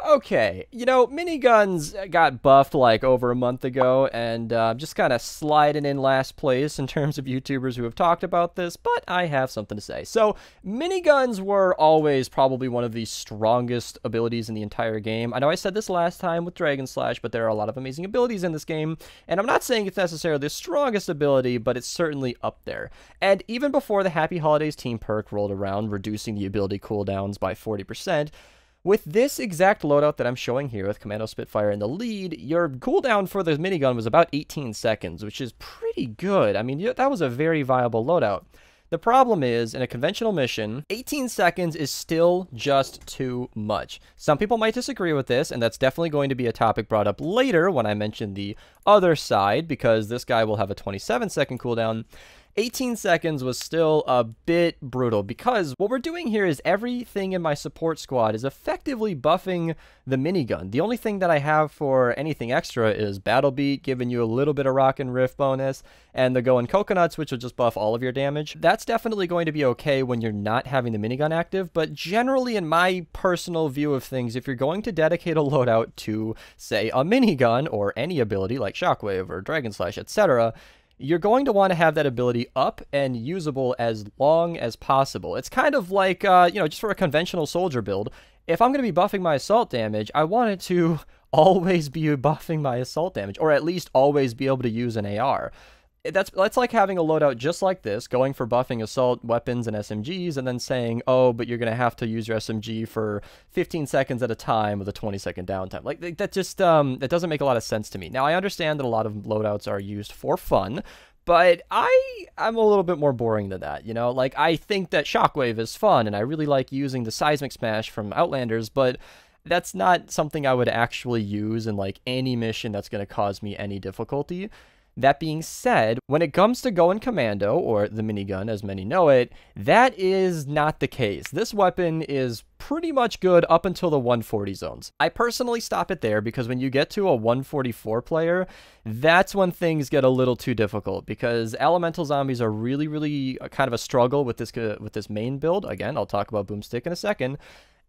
Okay, miniguns got buffed like over a month ago, and just kind of sliding in last place in terms of YouTubers who have talked about this, but I have something to say. So, miniguns were always probably one of the strongest abilities in the entire game. I know I said this last time with Dragon Slash, but there are a lot of amazing abilities in this game, and I'm not saying it's necessarily the strongest ability, but it's certainly up there. And even before the Happy Holidays team perk rolled around, reducing the ability cooldowns by 40%, with this exact loadout that I'm showing here with Commando Spitfire in the lead, your cooldown for the minigun was about 18 seconds, which is pretty good. I mean, that was a very viable loadout. The problem is, in a conventional mission, 18 seconds is still just too much. Some people might disagree with this, and that's definitely going to be a topic brought up later when I mention the other side, because this guy will have a 27-second cooldown. 18 seconds was still a bit brutal because what we're doing here is everything in my support squad is effectively buffing the minigun. The only thing that I have for anything extra is Battle Beat, giving you a little bit of Rock and Riff bonus, and the Going Coconuts, which will just buff all of your damage. That's definitely going to be okay when you're not having the minigun active, but generally in my personal view of things, if you're going to dedicate a loadout to, say, a minigun or any ability like Shockwave or Dragon Slash, etc., you're going to want to have that ability up and usable as long as possible. It's kind of like, just for a conventional soldier build, if I'm going to be buffing my assault damage, I want it to always be buffing my assault damage, or at least always be able to use an AR. That's like having a loadout just like this, going for buffing assault weapons and SMGs, and then saying, oh, but you're going to have to use your SMG for 15 seconds at a time with a 20-second downtime. Like, that just, that doesn't make a lot of sense to me. Now, I understand that a lot of loadouts are used for fun, but I'm a little bit more boring than that, Like, I think that Shockwave is fun, and I really like using the Seismic Smash from Outlanders, but that's not something I would actually use in, like, any mission that's going to cause me any difficulty. That being said, when it comes to Going Commando, or the minigun as many know it, that is not the case. This weapon is pretty much good up until the 140 zones. I personally stop it there because when you get to a 144 player, that's when things get a little too difficult because elemental zombies are really kind of a struggle with this main build. Again, I'll talk about Boomstick in a second.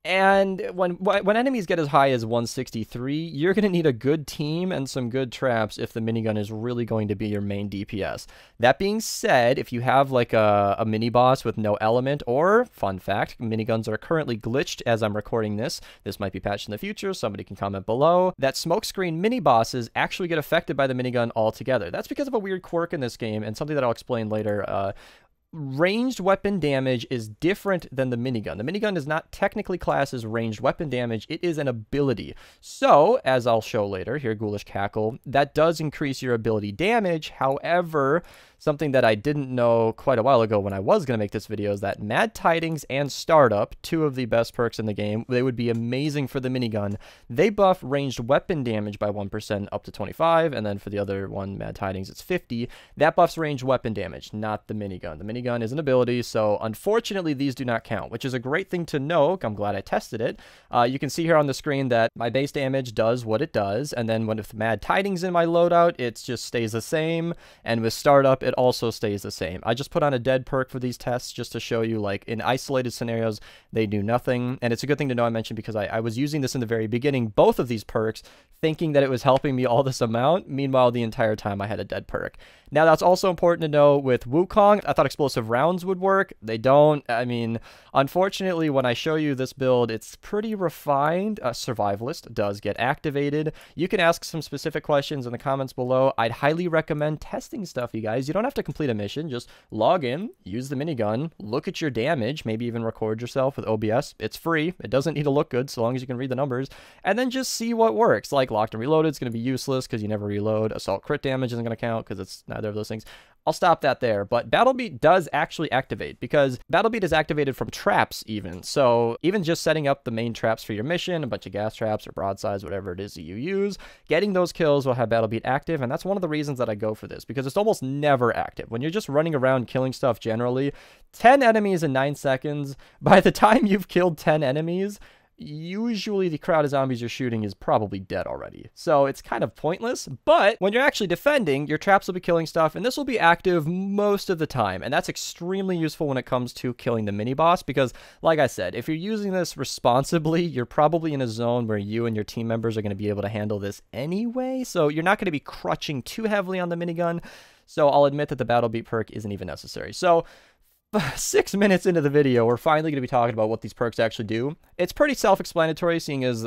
And when enemies get as high as 163, you're going to need a good team and some good traps if the minigun is really going to be your main DPS. That being said, if you have like a mini boss with no element, or, fun fact, miniguns are currently glitched as I'm recording this. This might be patched in the future. Somebody can comment below. That smokescreen mini bosses actually get affected by the minigun altogether. That's because of a weird quirk in this game and something that I'll explain later. Ranged weapon damage is different than the minigun. The minigun is not technically classed as ranged weapon damage, it is an ability. So, as I'll show later, here, Ghoulish Cackle, that does increase your ability damage. However, something that I didn't know quite a while ago when I was going to make this video is that Mad Tidings and Startup, two of the best perks in the game, they would be amazing for the minigun. They buff ranged weapon damage by 1% up to 25, and then for the other one, Mad Tidings, it's 50. That buffs ranged weapon damage, not the minigun. The minigun is an ability, so unfortunately these do not count, which is a great thing to know. I'm glad I tested it. You can see here on the screen that my base damage does what it does, and then with Mad Tidings in my loadout, it just stays the same, and with Startup, it also stays the same. I just put on a dead perk for these tests just to show you, like, in isolated scenarios, they do nothing, and it's a good thing to know I mentioned because I was using this in the very beginning, both of these perks, thinking that it was helping me all this amount. Meanwhile, the entire time I had a dead perk. Now, that's also important to know with Wukong. I thought explosive rounds would work. They don't. I mean, unfortunately, when I show you this build, it's pretty refined. Survivalist does get activated. You can ask some specific questions in the comments below. I'd highly recommend testing stuff, you guys. You don't have to complete a mission. Just log in, use the minigun, look at your damage, maybe even record yourself with OBS. It's free. It doesn't need to look good so long as you can read the numbers, and then just see what works. Like, locked and reloaded is going to be useless because you never reload. Assault crit damage isn't going to count because it's neither of those things. I'll stop that there, but Battle Beat does actually activate because Battle Beat is activated from traps even. So even just setting up the main traps for your mission, a bunch of gas traps or broadsides, whatever it is that you use, getting those kills will have Battle Beat active, and that's one of the reasons that I go for this because it's almost never active. When you're just running around killing stuff generally, 10 enemies in 9 seconds, by the time you've killed 10 enemies, usually the crowd of zombies you're shooting is probably dead already. So it's kind of pointless, but when you're actually defending, your traps will be killing stuff, and this will be active most of the time, and that's extremely useful when it comes to killing the mini-boss, because, like I said, if you're using this responsibly, you're probably in a zone where you and your team members are going to be able to handle this anyway, so you're not going to be crutching too heavily on the minigun, so I'll admit that the Battle Beat perk isn't even necessary. So 6 minutes into the video, we're finally going to be talking about what these perks actually do. It's pretty self-explanatory, seeing as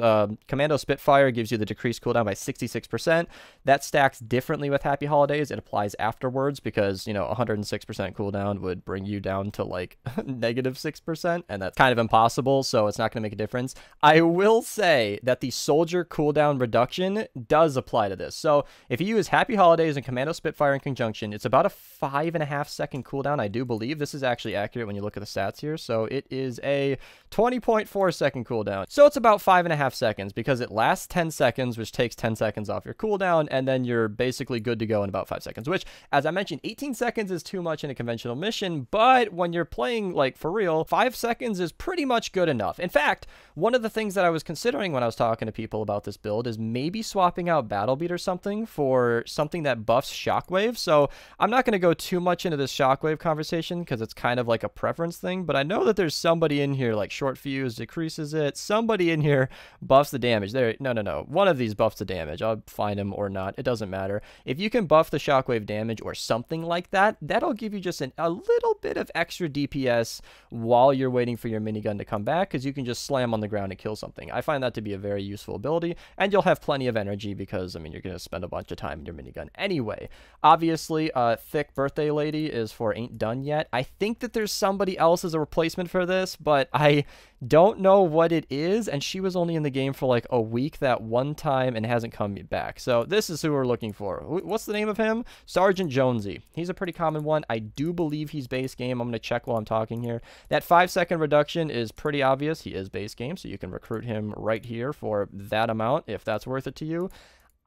Commando Spitfire gives you the decreased cooldown by 66%. That stacks differently with Happy Holidays. It applies afterwards because, you know, 106% cooldown would bring you down to, like, -6%, and that's kind of impossible, so it's not going to make a difference. I will say that the Soldier cooldown reduction does apply to this. So if you use Happy Holidays and Commando Spitfire in conjunction, it's about a 5.5-second cooldown, I do believe. This is actually accurate when you look at the stats here. So it is a 20.4-second cooldown. So it's about 5.5 seconds because it lasts 10 seconds, which takes 10 seconds off your cooldown, and then you're basically good to go in about 5 seconds, which, as I mentioned, 18 seconds is too much in a conventional mission, but when you're playing, like, for real, 5 seconds is pretty much good enough. In fact, one of the things that I was considering when I was talking to people about this build is maybe swapping out Battle Beat or something for something that buffs Shockwave. So I'm not going to go too much into this Shockwave conversation because it's kind of like a preference thing, but I know that there's somebody in here, like Short Fuse decreases it, somebody in here buffs the damage. There, no, one of these buffs the damage. I'll find him or not, it doesn't matter. If you can buff the Shockwave damage or something like that, that'll give you just a little bit of extra DPS while you're waiting for your minigun to come back, because you can just slam on the ground and kill something. I find that to be a very useful ability, and you'll have plenty of energy because, I mean, you're going to spend a bunch of time in your minigun anyway. Obviously, Thick Birthday Lady is for Ain't Done Yet. I think that there's somebody else as a replacement for this, but I don't know what it is, and she was only in the game for like a week that one time and hasn't come back. So this is who we're looking for. What's the name of him? Sergeant Jonesy. He's a pretty common one. I do believe he's base game. I'm going to check while I'm talking here. That 5-second reduction is pretty obvious. He is base game, so you can recruit him right here for that amount if that's worth it to you.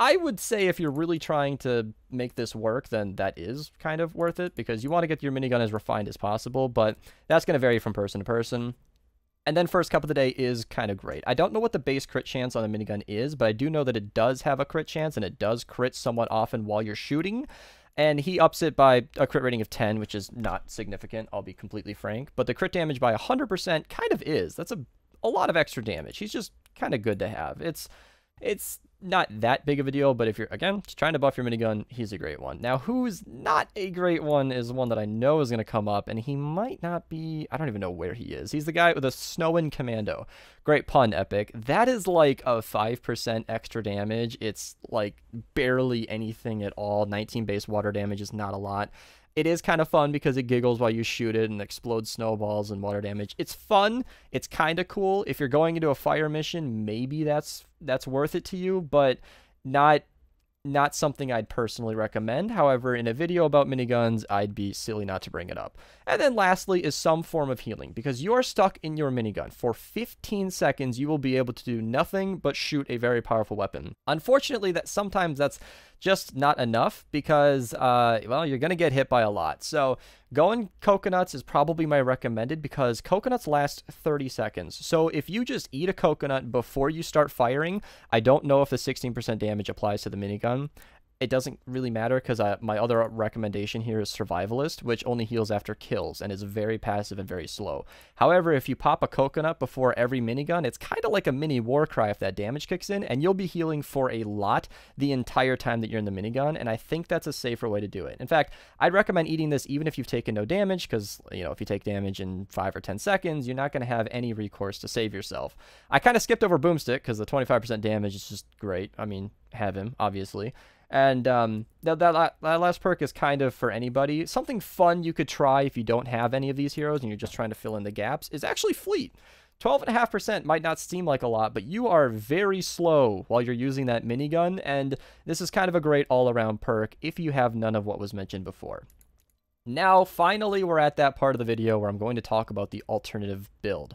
I would say if you're really trying to make this work, then that is kind of worth it, because you want to get your minigun as refined as possible, but that's going to vary from person to person. And then First Cup of the Day is kind of great. I don't know what the base crit chance on the minigun is, but I do know that it does have a crit chance, and it does crit somewhat often while you're shooting. And he ups it by a crit rating of 10, which is not significant, I'll be completely frank. But the crit damage by 100% kind of is. That's a lot of extra damage. He's just kind of good to have. It's not that big of a deal, but if you're, again, just trying to buff your minigun, he's a great one. Now, who's not a great one is one that I know is going to come up, and he might not be, I don't even know where he is. He's the guy with a Snowin' Commando. Great pun, Epic. That is like a 5% extra damage. It's like barely anything at all. 19 base water damage is not a lot. It is kind of fun because it giggles while you shoot it and explodes snowballs and water damage. It's fun. It's kind of cool. If you're going into a fire mission, maybe that's worth it to you, but not something I'd personally recommend. However, in a video about miniguns, I'd be silly not to bring it up. And then lastly is some form of healing, because you're stuck in your minigun. For 15 seconds, you will be able to do nothing but shoot a very powerful weapon. Unfortunately, sometimes that's just not enough because, well, you're going to get hit by a lot. So going coconuts is probably my recommended, because coconuts last 30 seconds. So if you just eat a coconut before you start firing, I don't know if the 16% damage applies to the minigun. It doesn't really matter because my other recommendation here is Survivalist, which only heals after kills and is very passive and very slow. However, if you pop a coconut before every minigun, it's kind of like a mini Warcry if that damage kicks in, and you'll be healing for a lot the entire time that you're in the minigun, and I think that's a safer way to do it. In fact, I'd recommend eating this even if you've taken no damage, because, you know, if you take damage in 5 or 10 seconds, you're not going to have any recourse to save yourself. I kind of skipped over Boomstick because the 25% damage is just great. I mean, have him, obviously. And that last perk is kind of for anybody. Something fun you could try if you don't have any of these heroes and you're just trying to fill in the gaps is actually Fleet. 12.5% might not seem like a lot, but you are very slow while you're using that minigun, and this is kind of a great all-around perk if you have none of what was mentioned before. Now, finally, we're at that part of the video where I'm going to talk about the alternative build.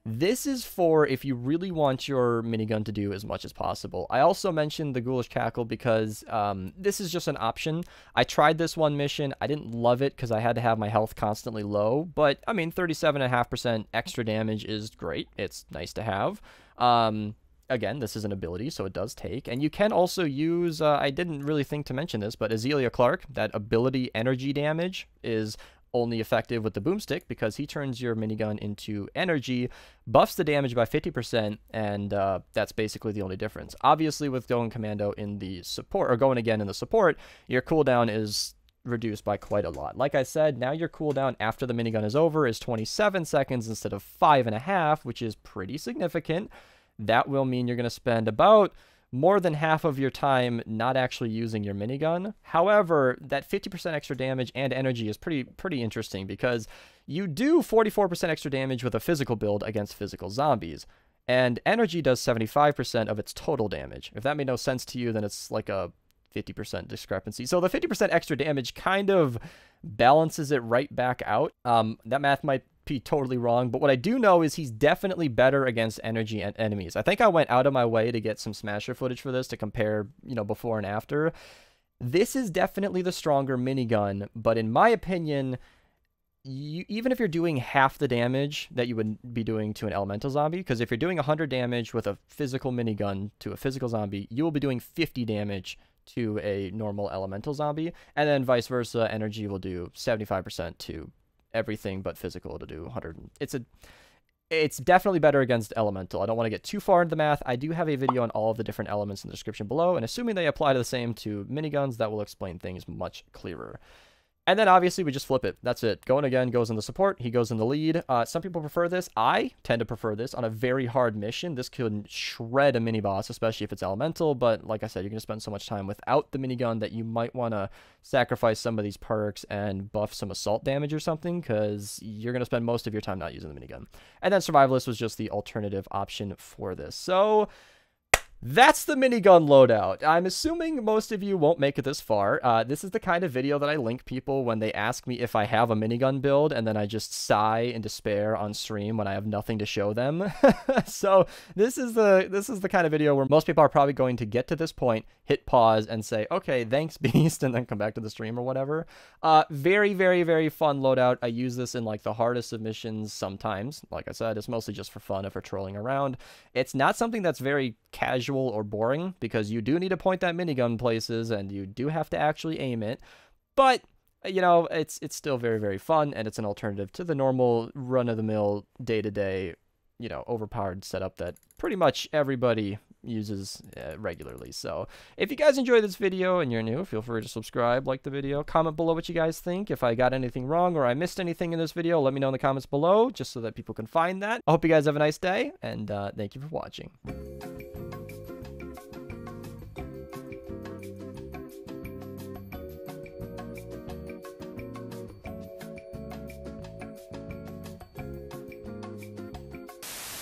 This is for if you really want your minigun to do as much as possible. I also mentioned the Ghoulish Cackle because this is just an option. I tried this one mission. I didn't love it because I had to have my health constantly low, but I mean, 37.5% extra damage is great. It's nice to have. Again, this is an ability, so it does take. And you can also use, I didn't really think to mention this, but Azealia Clark, that ability energy damage is only effective with the boomstick because he turns your minigun into energy, buffs the damage by 50%, and that's basically the only difference. Obviously, with going commando in the support, or going again in the support, your cooldown is reduced by quite a lot. Like I said, now your cooldown after the minigun is over is 27 seconds instead of 5.5, which is pretty significant. That will mean you're going to spend about more than half of your time not actually using your minigun. However, that 50% extra damage and energy is pretty interesting because you do 44% extra damage with a physical build against physical zombies, and energy does 75% of its total damage. If that made no sense to you, then it's like a 50% discrepancy. So the 50% extra damage kind of balances it right back out. That math might be totally wrong, but what I do know is he's definitely better against energy and enemies. I think I went out of my way to get some Smasher footage for this to compare, you know, before and after. This is definitely the stronger minigun, but in my opinion, even if you're doing half the damage that you would be doing to an elemental zombie, because if you're doing 100 damage with a physical minigun to a physical zombie, you will be doing 50 damage to a normal elemental zombie, and then vice versa, energy will do 75% to everything but physical to do 100. It's definitely better against elemental. I don't want to get too far into the math. I do have a video on all of the different elements in the description below, and assuming they apply to the same to miniguns, that will explain things much clearer. And then obviously we just flip it. That's it. Going again goes in the support. He goes in the lead. Some people prefer this. I tend to prefer this on a very hard mission. This could shred a mini boss, especially if it's elemental. But like I said, you're going to spend so much time without the minigun that you might want to sacrifice some of these perks and buff some assault damage or something, because you're going to spend most of your time not using the minigun. And then Survivalist was just the alternative option for this. So that's the minigun loadout. I'm assuming most of you won't make it this far. This is the kind of video that I link people when they ask me if I have a minigun build, and then I just sigh in despair on stream when I have nothing to show them. So this is the kind of video where most people are probably going to get to this point, hit pause, and say, okay, thanks, Beast, and then come back to the stream or whatever. Very, very, very fun loadout. I use this in like the hardest of missions sometimes. Like I said, it's mostly just for fun if we're trolling around. It's not something that's very casual or boring, because you do need to point that minigun places and you do have to actually aim it, but you know, it's still very, very fun, and it's an alternative to the normal run-of-the-mill day-to-day, you know, overpowered setup that pretty much everybody uses regularly. So if you guys enjoyed this video and you're new, feel free to subscribe, like the video, comment below what you guys think. If I got anything wrong or I missed anything in this video, let me know in the comments below, just so that people can find that. I hope you guys have a nice day, and thank you for watching.